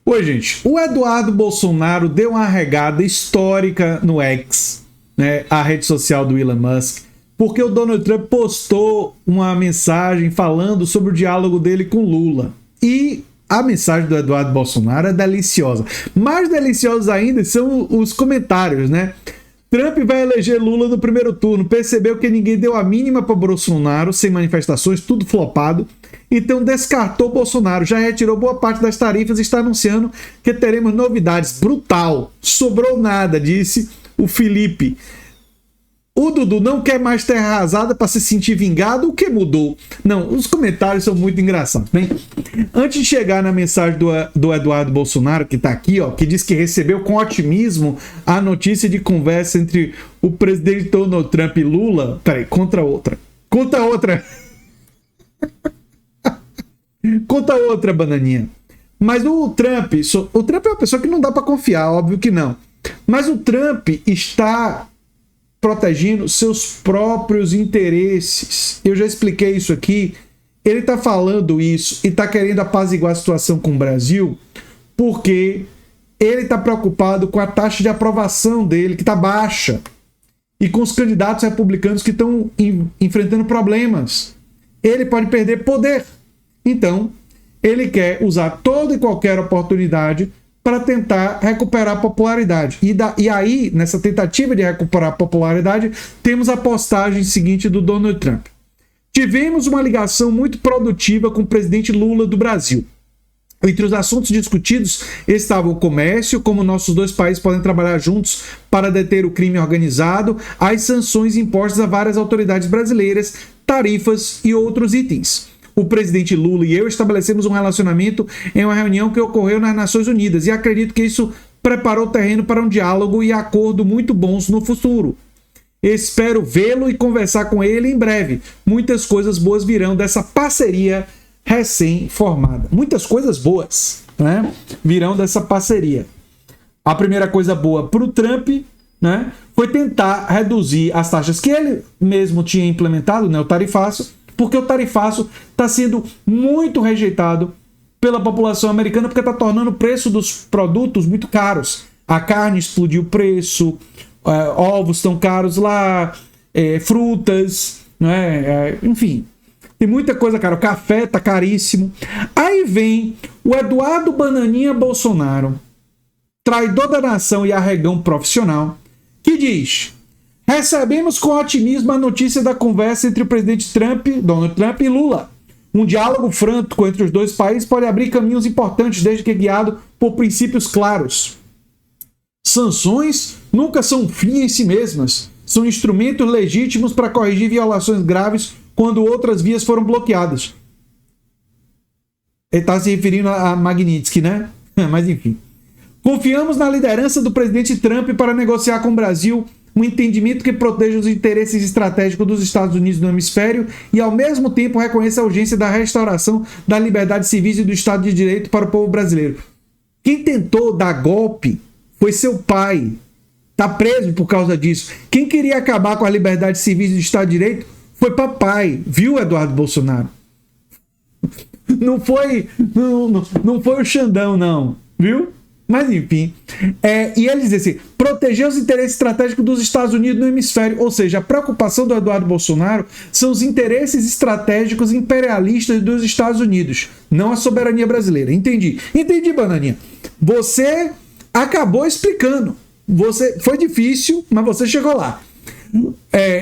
Oi, gente. O Eduardo Bolsonaro deu uma regada histórica no X, né, a rede social do Elon Musk, porque o Donald Trump postou uma mensagem falando sobre o diálogo dele com Lula. E a mensagem do Eduardo Bolsonaro é deliciosa. Mais deliciosos ainda são os comentários, né? Trump vai eleger Lula no primeiro turno. Percebeu que ninguém deu a mínima para Bolsonaro, sem manifestações, tudo flopado. Então descartou Bolsonaro, já retirou boa parte das tarifas e está anunciando que teremos novidades. Brutal. Sobrou nada, disse o Felipe. O Dudu não quer mais terra arrasada para se sentir vingado. O que mudou? Não, os comentários são muito engraçados. Bem, antes de chegar na mensagem do Eduardo Bolsonaro, que está aqui, ó, que diz que recebeu com otimismo a notícia de conversa entre o presidente Donald Trump e Lula. Peraí, conta outra. Conta outra, bananinha. Mas o Trump é uma pessoa que não dá para confiar, óbvio que não. Mas o Trump está protegendo seus próprios interesses. Eu já expliquei isso aqui. Ele está falando isso e está querendo apaziguar a situação com o Brasil porque ele está preocupado com a taxa de aprovação dele, que está baixa, e com os candidatos republicanos que estão enfrentando problemas. Ele pode perder poder. Então, ele quer usar toda e qualquer oportunidade para tentar recuperar a popularidade. E aí, nessa tentativa de recuperar a popularidade, temos a postagem seguinte do Donald Trump. Tivemos uma ligação muito produtiva com o presidente Lula do Brasil. Entre os assuntos discutidos estavam o comércio, como nossos dois países podem trabalhar juntos para deter o crime organizado, as sanções impostas a várias autoridades brasileiras, tarifas e outros itens. O presidente Lula e eu estabelecemos um relacionamento em uma reunião que ocorreu nas Nações Unidas e acredito que isso preparou o terreno para um diálogo e acordo muito bons no futuro. Espero vê-lo e conversar com ele em breve. Muitas coisas boas virão dessa parceria recém-formada. Muitas coisas boas, né, virão dessa parceria. A primeira coisa boa para o Trump, né, foi tentar reduzir as taxas que ele mesmo tinha implementado, né, o tarifaço, porque o tarifaço está sendo muito rejeitado pela população americana, porque está tornando o preço dos produtos muito caros. A carne explodiu o preço, ovos estão caros lá, frutas, né? Enfim, tem muita coisa cara. O café está caríssimo. Aí vem o Eduardo Bananinha Bolsonaro, traidor da nação e arregão profissional, que diz: recebemos com otimismo a notícia da conversa entre o presidente Donald Trump e Lula. Um diálogo franco entre os dois países pode abrir caminhos importantes, desde que guiado por princípios claros. Sanções nunca são um fim em si mesmas. São instrumentos legítimos para corrigir violações graves quando outras vias foram bloqueadas. Ele está se referindo a Magnitsky, né? Mas enfim. Confiamos na liderança do presidente Trump para negociar com o Brasil um entendimento que proteja os interesses estratégicos dos Estados Unidos no hemisfério e, ao mesmo tempo, reconheça a urgência da restauração da liberdade civis e do Estado de Direito para o povo brasileiro. Quem tentou dar golpe foi seu pai. Está preso por causa disso. Quem queria acabar com a liberdade civis e do Estado de Direito foi papai. Viu, Eduardo Bolsonaro? Não foi o Xandão, não. Viu? Mas enfim, e ele diz assim: proteger os interesses estratégicos dos Estados Unidos no hemisfério, ou seja, a preocupação do Eduardo Bolsonaro são os interesses estratégicos imperialistas dos Estados Unidos, não a soberania brasileira. Entendi, Bananinha. Você acabou explicando, foi difícil, mas você chegou lá.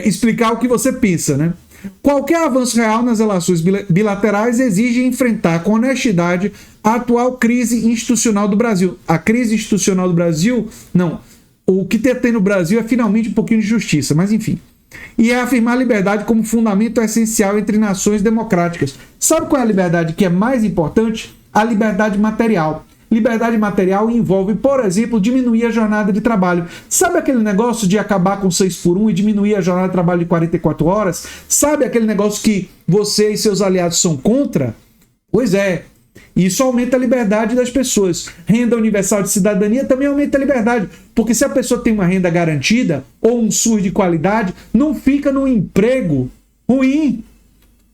Explicar o que você pensa, né? Qualquer avanço real nas relações bilaterais exige enfrentar com honestidade a atual crise institucional do Brasil. A crise institucional do Brasil, não. O que tem no Brasil é finalmente um pouquinho de justiça, mas enfim. E é afirmar a liberdade como fundamento essencial entre nações democráticas. Sabe qual é a liberdade que é mais importante? A liberdade material. Liberdade material envolve, por exemplo, diminuir a jornada de trabalho. Sabe aquele negócio de acabar com 6x1 e diminuir a jornada de trabalho de 44 horas? Sabe aquele negócio que você e seus aliados são contra? Pois é. Isso aumenta a liberdade das pessoas. Renda universal de cidadania também aumenta a liberdade. Porque se a pessoa tem uma renda garantida ou um SUS de qualidade, não fica num emprego ruim.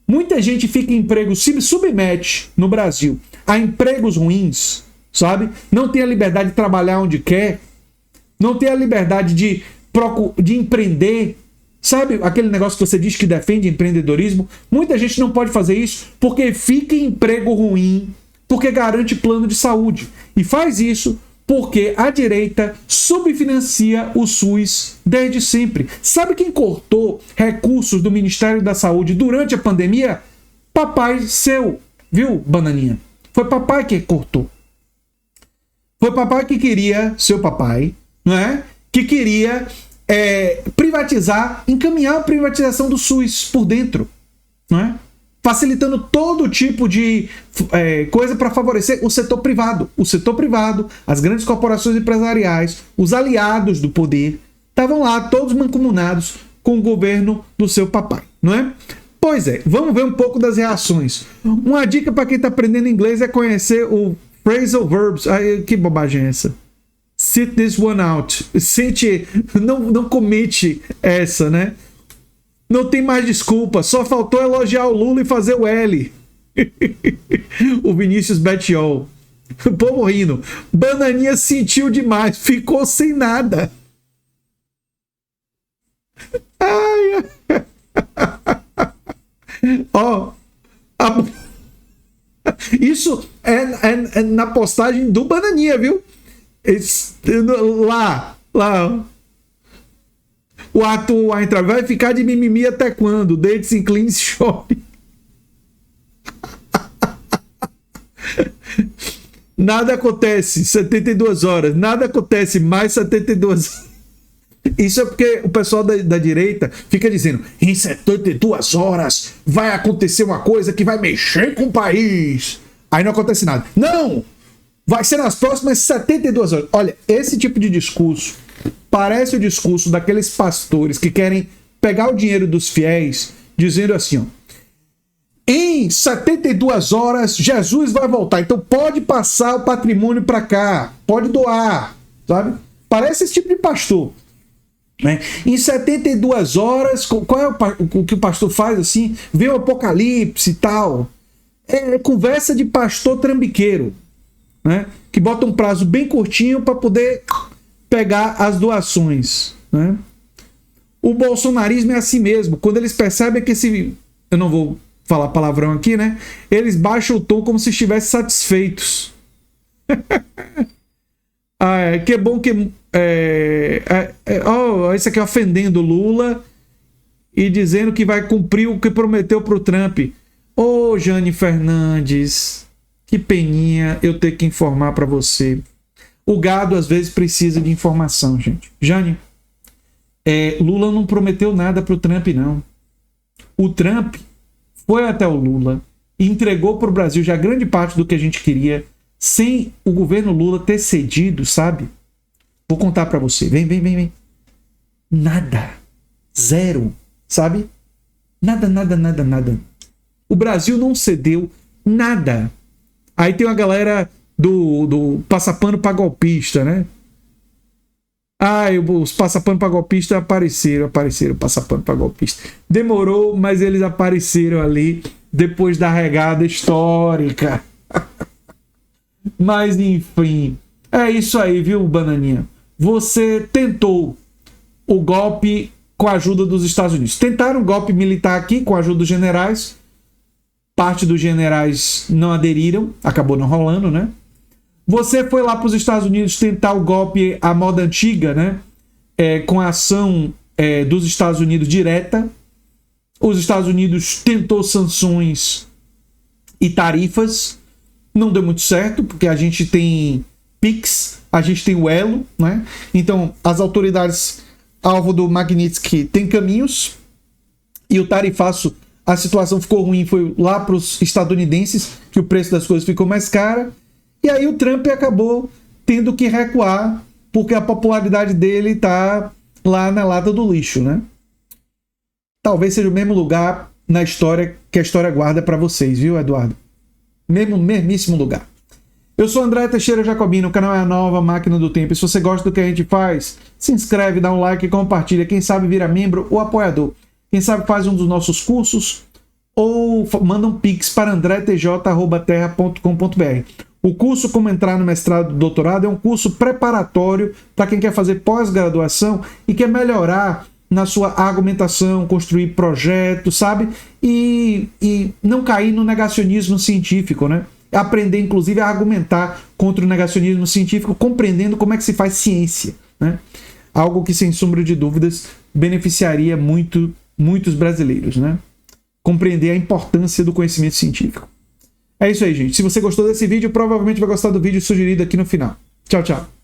Muita gente fica em emprego, se submete no Brasil a empregos ruins, sabe? Não tem a liberdade de trabalhar onde quer, não tem a liberdade de empreender, sabe? Aquele negócio que você diz que defende empreendedorismo. Muita gente não pode fazer isso porque fica em emprego ruim, porque garante plano de saúde. E faz isso porque a direita subfinancia o SUS desde sempre. Sabe quem cortou recursos do Ministério da Saúde durante a pandemia? Papai seu, viu, Bananinha? Foi papai que cortou. Foi papai que queria, seu papai, não é? Que queria privatizar, encaminhar a privatização do SUS por dentro, não é? Facilitando todo tipo de coisa para favorecer o setor privado. O setor privado, as grandes corporações empresariais, os aliados do poder, estavam lá todos mancomunados com o governo do seu papai, não é? Pois é, vamos ver um pouco das reações. Uma dica para quem está aprendendo inglês é conhecer o phrasal verbs. Ai, que bobagem é essa? Sit this one out. Não comete essa, né? Não tem mais desculpa, só faltou elogiar o Lula e fazer o L. O Vinícius Betiol. O povo rindo. Bananinha sentiu demais, ficou sem nada. Ai. Ó. Isso é na postagem do Bananinha, viu? Lá. O Arthur Weintraub vai ficar de mimimi até quando? Deite-se, incline-se, chore. Nada acontece, 72 horas. Nada acontece, mais 72 horas. Isso é porque o pessoal da direita fica dizendo: em 72 horas vai acontecer uma coisa que vai mexer com o país. Aí não acontece nada. Não! Vai ser nas próximas 72 horas. Olha, esse tipo de discurso parece o discurso daqueles pastores que querem pegar o dinheiro dos fiéis, dizendo assim, ó: em 72 horas Jesus vai voltar, então pode passar o patrimônio para cá, pode doar, sabe? Parece esse tipo de pastor, né? Em 72 horas, qual é o que o pastor faz assim? Vê o apocalipse e tal. É conversa de pastor trambiqueiro, né? Que bota um prazo bem curtinho para poder pegar as doações, né? O bolsonarismo é assim mesmo. Quando eles percebem que eu não vou falar palavrão aqui, né? Eles baixam o tom como se estivessem satisfeitos. Que bom que isso aqui ofendendo Lula e dizendo que vai cumprir o que prometeu pro Trump. Jane Fernandes, que peninha eu ter que informar para você. O gado às vezes precisa de informação, gente. Jane, Lula não prometeu nada pro Trump, não. O Trump foi até o Lula e entregou pro Brasil já grande parte do que a gente queria, sem o governo Lula ter cedido, sabe? Vou contar para você. Vem. Nada. Zero. Sabe? Nada. O Brasil não cedeu nada. Aí tem uma galera do passapano para golpista, né? Os passapano para golpista apareceram passapano para golpista. Demorou, mas eles apareceram ali depois da regada histórica. Mas enfim, é isso aí, viu, Bananinha? Você tentou o golpe com a ajuda dos Estados Unidos. Tentaram um golpe militar aqui com a ajuda dos generais. Parte dos generais não aderiram, acabou não rolando, né? Você foi lá para os Estados Unidos tentar o golpe à moda antiga, né? Com a ação dos Estados Unidos direta. Os Estados Unidos tentou sanções e tarifas. Não deu muito certo, porque a gente tem PIX, a gente tem o Elo, né? Então, as autoridades alvo do Magnitsky têm caminhos, e o tarifaço, a situação ficou ruim, foi lá para os estadunidenses, que o preço das coisas ficou mais caro, e aí o Trump acabou tendo que recuar, porque a popularidade dele está lá na lata do lixo, né? Talvez seja o mesmo lugar na história que a história guarda para vocês, viu, Eduardo? Mesmíssimo lugar. Eu sou André Teixeira Jacobino, o canal é a Nova Máquina do Tempo. E se você gosta do que a gente faz, se inscreve, dá um like e compartilha. Quem sabe vira membro ou apoiador. Quem sabe faz um dos nossos cursos ou manda um pix para andretj@terra.com.br. O curso Como Entrar no Mestrado e Doutorado é um curso preparatório para quem quer fazer pós-graduação e quer melhorar na sua argumentação, construir projetos, sabe? E não cair no negacionismo científico, né? Aprender, inclusive, a argumentar contra o negacionismo científico, compreendendo como é que se faz ciência, né? Algo que, sem sombra de dúvidas, beneficiaria muitos brasileiros, né? Compreender a importância do conhecimento científico. É isso aí, gente. Se você gostou desse vídeo, provavelmente vai gostar do vídeo sugerido aqui no final. Tchau, tchau.